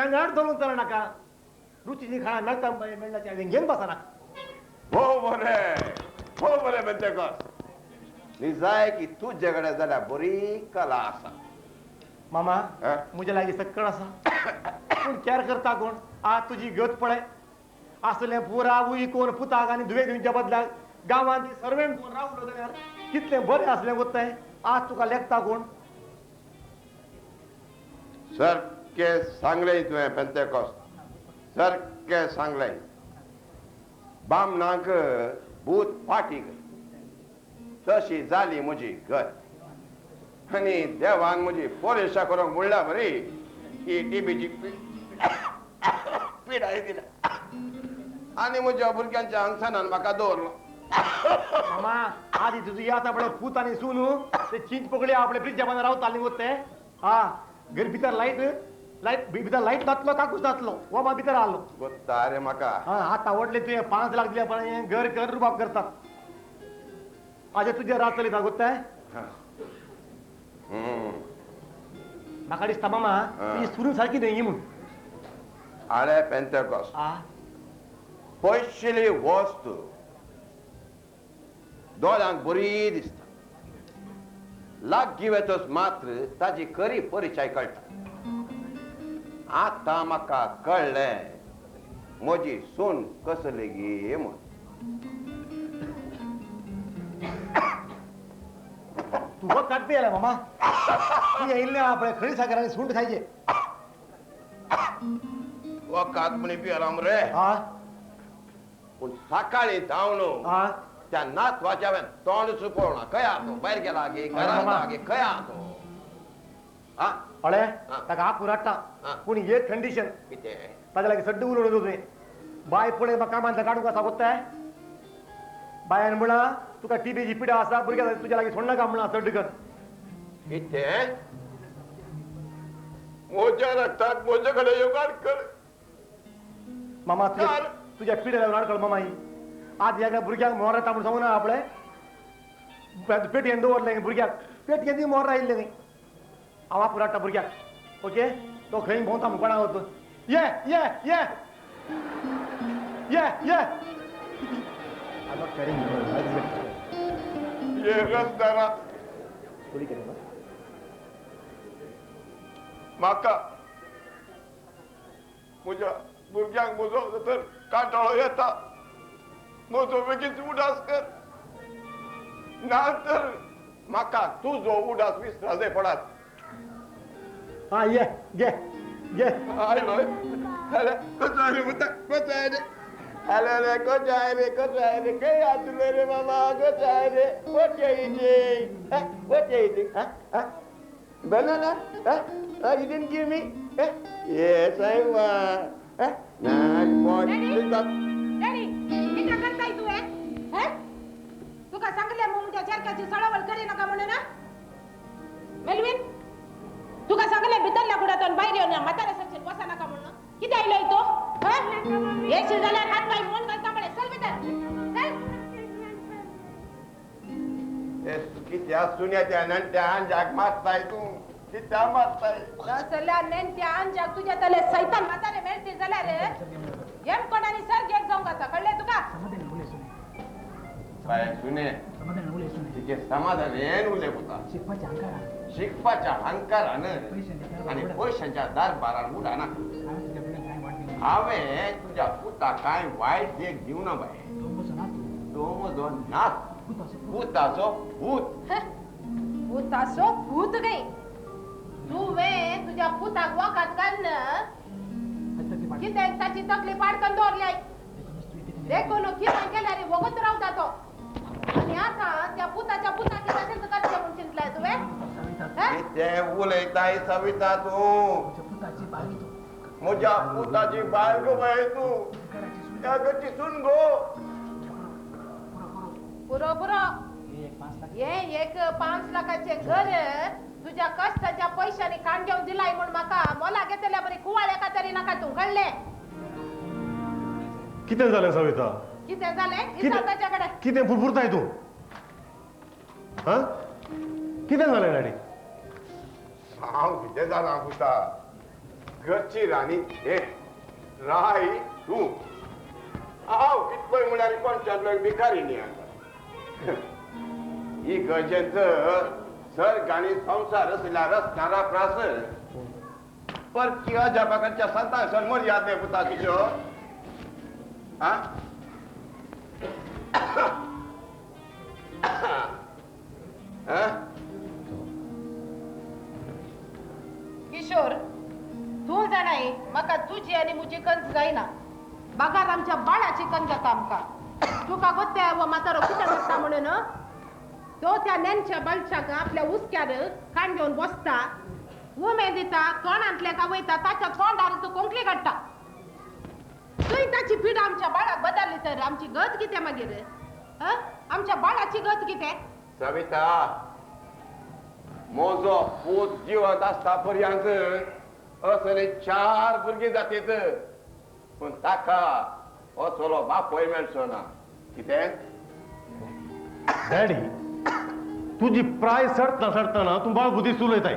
गाड धरून तर नका रुचीची खाणा मिळता मिळण्याच्या घेऊन बसा ना हो बरे बेंतेकॉस निजाय की तुझ्याकडे जाल्यार बरी कला आसा मामा मुझे लागी सक्कळ असा पूण कॅर करता कोण आज तुझी गत पळय असले पुरा उई कोण पुताक आनी दुवे दिवच्या बदलाक गांवांत सर्वेंट कोण रावलो जाल्यार कितले बरें असलें वताय आज तुका लेखता कोण सारके सांगले तुवें बेंतेकॉस सारके सांगले बामणाक भूत फाटीक तशी जाली म्हजी गत आनी देवान म्हजी पोलिशा करूंक म्हणल्या बरी ही टीबीची पिडाय दिल्या आनी म्हज्या भुरग्यांच्या हांगसनान म्हाका दवरलो मामा आधी तुझी यात आपले पूत आणि सुनू ते चिंच पकडले आपले फ्रीज जमाना रावताली वते हा घर भितर भितर लाईट नातलो काकूच नातलो व मा भितर आलो गोत्ता रे म्हाका हा आता आवडले तुझे 5 लाख दिल्या पण घर कर रुबाब करतात आज तुझे रात चली गोत्ताय म्हाका दिसता मामा ती सुरू सारखी न्ही म्हूण आळे पेंतेकॉस पयशिली वस्तू दोळ्यांक बरी दिसता लागीं वेतोच मात्र ताजी खरी परिचय कळटा आता म्हाका कळ्ळें म्हजी सून कसली गे म्हूण तुझं काटपी आला मामा ती येईल ना आपल्या खरी साखर आणि सुंठ खायचे वकात म्हणी पियला मरे हा पूण सकाळी धांवलो हा त्या नातवाच्या तोंड चुकवणा खंय तो भायर गेला गे घरांत गे खंय तो हा अळे ताका आप पुराटा पूण एक कंडिशन कितें ताज्या लागीं सड्ड उलोवण तुवें बाय पुढे म्हाका कामांतल्यान काडूंक आसा कोत्ताय बायान म्हणा तुका टीबीची पिडा आसा भुरग्या तुज्या लागीं सोडनाका म्हणा सड्ड कर कितें म्हज्या रक्ताक म्हजे कडेन येवकार कर मामा तुझ्या पिड्याला राडकळ मामा ही आज एका भुरग्याक मोर येता म्हूण सांगू ना आपले पेटयेन दवरलें भुरग्याक पेटयेन मोर राहिल्लें न्ही हांव पुराटा भुरग्याक ओके तो खंय भोंवता म्हूण कोणा वता ये ये ये ये ये ये रस्त्यारा म्हाका म्हज्या भुरग्यांक म्हजो तर कांटाळो येता म्हजो बेगीच उडास कर ना तर म्हाका तुजो उडास विसराजे पडात हा ये ये ये आयलोय अरे कोचाय रे मुता कोचाय रे अरे रे कोचाय रे खंय आसले रे मामा कोचाय रे what eating banana you didn't give me yes I want nice boy daddy मी काय करताय तू हे तू का सांगले मुंगच्या चरकाची सळवळ करी नका म्हणून ना मेलविन तू का सांगले भितरल्या कुडातून बाहेर येऊन म्हाताऱ्या संचेत बसा नका म्हणून किती आलोय तो एक शिजायला हात पाय मोन घालता म्हणे चल भितर चल कित्या सुन्याच्या नंट्या अंजाक मारताय तू कित्या मारताय असल्या नेंट्या अंजाक तुझ्या तले सैतान म्हातारे मेळतील जाल्यार एम कोणानी सर गेट जाऊन कसा कळले तुका बाय सुने तिचे समाधान येन उले होता शिकपाच्या हंकारानं आणि पैशांच्या दरबारान उडाना हांवें तुझ्या पुता काय वायट देख दिव ना बाय तो म्हजो नात भूताचो भूत भूताचो भूत गे तुवे तुझ्या पुताक वकात घालणं कित्याक ताची तकली पाडकन दवरली देखून कितें केल्यार रे वगत रावता तो आणि आता त्या पुताच्या पुताक कितें करचें म्हूण चिंतलाय तुवें कितें उलयताय सविता तूं म्हज्या पुताची बायल गो बाय तूं त्या गची सून गो पुरो पुरो हे एक 5 लाखाचे घर तुझ्या कष्टाच्या पैशांनी कान घेऊन दिलाय म्हणून म्हाका मोला घेतल्या बरी कुवाळ एका तरी नका तू कळले कितें जालें सविता कितें जालें विचार ताच्याकडे कितें फुरफुरताय तूं हा कितें जालें डॅडी हांव कितें जालां पुता घरची राणी हे राय तू हांव कितलोय म्हळ्यार कोणच्याच लोक भिकारी न्ही हांगा ही गरजेच सर्ग आनी संसार असल्या रचणारा प्रास पर किंवा जपाकांच्या संतांसन मर्याद नाही पुता तुज्यो हा किशोर तू जाणाय म्हाका तुझी आनी म्हजी कंस जायना बागार आमच्या बाळाची कण जाता आमकां तुका गोत्या व म्हातारो कितें करता म्हणून तो त्या नेनच्या बलशाक आपल्या उस्क्यार कान घेवन बसता उमेद दिता तोंडांतले का वयता ताच्या तोंडार तो कोंकणी काडटा तुय ताची पिढ आमच्या बाळाक बदलली तर आमची गत कितें मागीर आमच्या बाळाची गत कितें सविता मोजो पूत जिवंत आसता पर्यंत असले 4 भुरगीं जातीत पूण ताका असलो बापोय मेळचो ना कितें डॅडी तुझी प्राय सरतना सरतना तू बाळ बुद्धी उलयताय